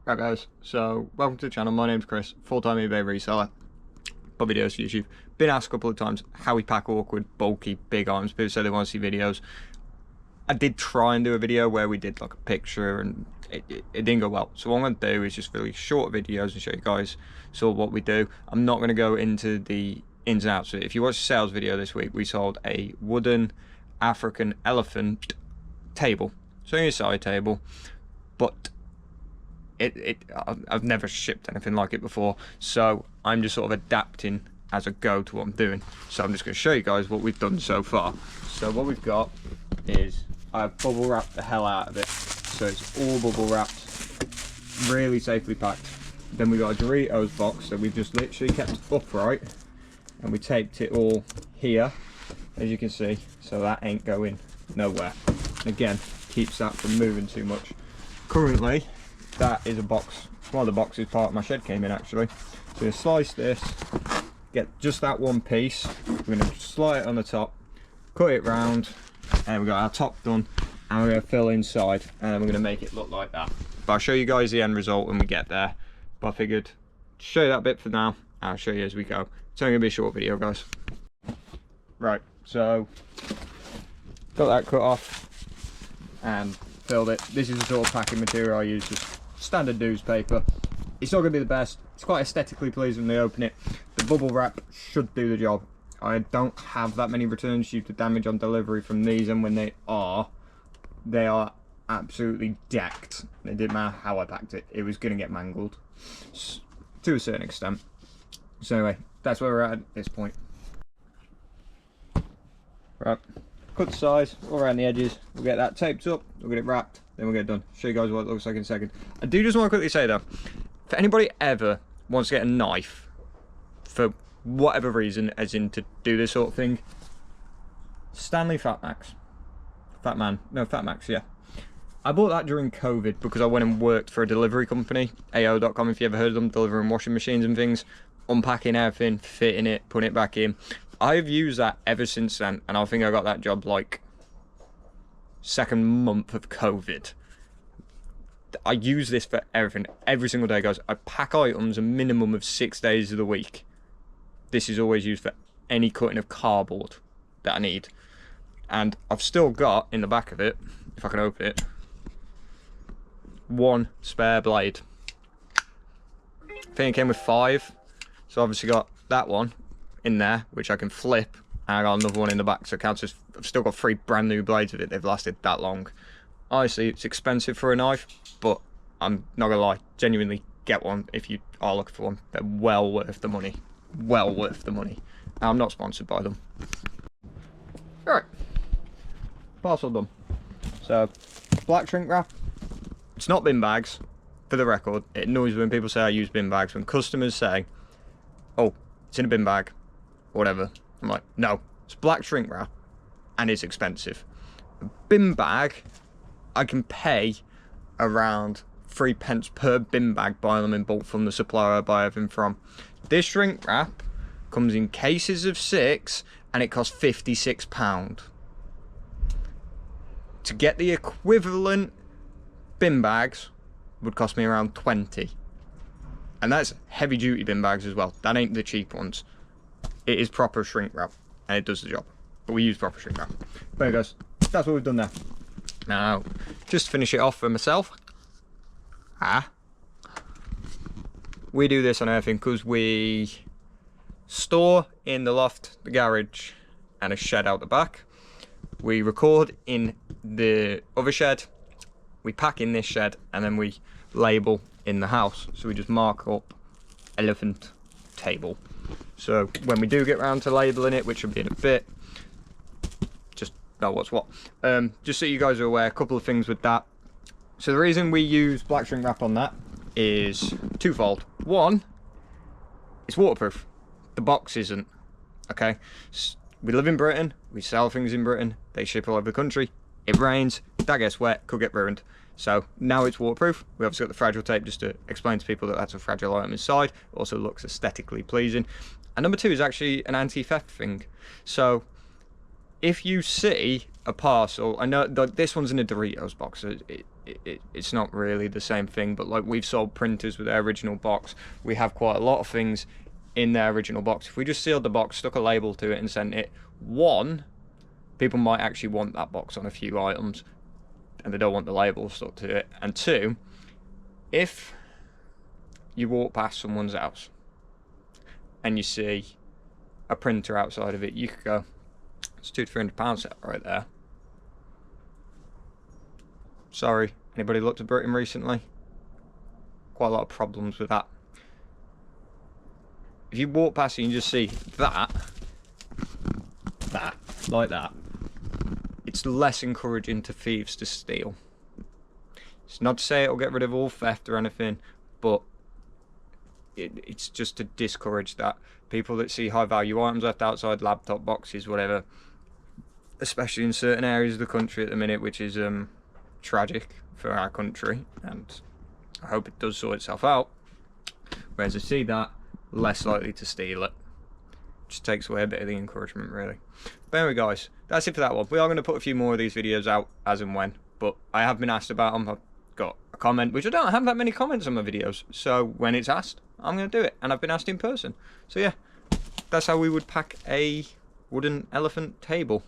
Right guys, so welcome to the channel. My name's Chris, full-time eBay reseller. Put videos to YouTube. Been asked a couple of times how we pack awkward, bulky, big items. People say they want to see videos. I did try and do a video where we did like a picture and it didn't go well. So what I'm going to do is just really short videos and show you guys sort of what we do. I'm not going to go into the ins and outs. So if you watch the sales video this week, we sold a wooden African elephant table. So a side table, but I've never shipped anything like it before, so I'm just sort of adapting as I go to what I'm doing. So I'm just going to show you guys what we've done so far. So what we've got is I've bubble wrapped the hell out of it, so it's all bubble wrapped, really safely packed. Then we got a Doritos box that we've just literally kept upright, and we taped it all here, as you can see, so that ain't going nowhere. Again, keeps that from moving too much. Currently, that is a box, one of the boxes part of my shed came in actually. So we're going to slice this, get just that one piece, we're going to slide it on the top, cut it round, and we've got our top done, and we're going to fill inside, and then we're going to make it look like that. But I'll show you guys the end result when we get there. But I figured, show you that bit for now, and I'll show you as we go. It's only going to be a short video, guys. Right, so, got that cut off, and filled it. This is the sort of packing material I use, just standard newspaper. It's not going to be the best. It's quite aesthetically pleasing when they open it. The bubble wrap should do the job. I don't have that many returns due to damage on delivery from these, and when they are absolutely decked. It didn't matter how I packed it, it was going to get mangled to a certain extent. So anyway, that's where we're at this point. Right, cut the size all around the edges, we'll get that taped up, we'll get it wrapped, then we'll get it done. Show you guys what it looks like in a second. I do just want to quickly say though, if anybody ever wants to get a knife for whatever reason, as in to do this sort of thing, Stanley Fatmax, yeah. I bought that during COVID because I went and worked for a delivery company, AO.com, if you ever heard of them, delivering washing machines and things, unpacking everything, fitting it, putting it back in. I've used that ever since then, and I think I got that job like second month of COVID. I use this for everything, every single day, guys. I pack items a minimum of 6 days of the week. This is always used for any cutting of cardboard that I need. And I've still got, in the back of it, if I can open it, one spare blade. I think it came with 5, so obviously got that one in there, which I can flip, and I got another one in the back, so it counts as I've still got 3 brand new blades of it. They've lasted that long. Honestly, it's expensive for a knife, but I'm not gonna lie, genuinely get one if you are looking for one. They're well worth the money. Well worth the money. I'm not sponsored by them. Alright, parcel done. So, black shrink wrap. It's not bin bags, for the record. It annoys me when people say I use bin bags. When customers say, oh, it's in a bin bag, whatever. I'm like, no, it's black shrink wrap, and it's expensive. A bin bag, I can pay around 3p per bin bag, buying them in bulk from the supplier I buy everything from. This shrink wrap comes in cases of 6, and it costs £56. To get the equivalent bin bags would cost me around 20. And that's heavy duty bin bags as well. That ain't the cheap ones. It is proper shrink wrap, and it does the job. But we use proper shrink wrap. But guys, that's what we've done there. Now, just to finish it off for myself. We do this on everything because we store in the loft, the garage, and a shed out the back. We record in the other shed. We pack in this shed, and then we label in the house. So we just mark up elephant table. So when we do get around to labeling it, which will be in a bit, just know what's what. Just so you guys are aware, a couple of things with that. So the reason we use black shrink wrap on that is twofold. One, it's waterproof. The box isn't. Okay, we live in Britain, we sell things in Britain, they ship all over the country. It rains, that gets wet, could get ruined. So now it's waterproof. We obviously got the fragile tape just to explain to people that that's a fragile item inside. It also looks aesthetically pleasing. And number 2 is actually an anti-theft thing. So if you see a parcel, I know this one's in a Doritos box, so it's not really the same thing. But like, we've sold printers with their original box. We have quite a lot of things in their original box. If we just sealed the box, stuck a label to it and sent it, one, people might actually want that box on a few items and they don't want the label stuck to it. And two, if you walk past someone's house and you see a printer outside of it, you could go, it's £200-300 set right there. Sorry, anybody looked at Britain recently? Quite a lot of problems with that. If you walk past and you just see that, like that, it's less encouraging to thieves to steal. It's not to say it'll get rid of all theft or anything, but it's just to discourage that. People that see high value items left outside, laptop boxes, whatever, especially in certain areas of the country at the minute, which is tragic for our country, and I hope it does sort itself out. Whereas I see that, less likely to steal it. Just takes away a bit of the encouragement, really. But anyway, guys, that's it for that one. We are going to put a few more of these videos out as and when, but I have been asked about them. I've got a comment, which I don't have that many comments on my videos, so when it's asked, I'm going to do it, and I've been asked in person. So yeah, that's how we would pack a wooden elephant table.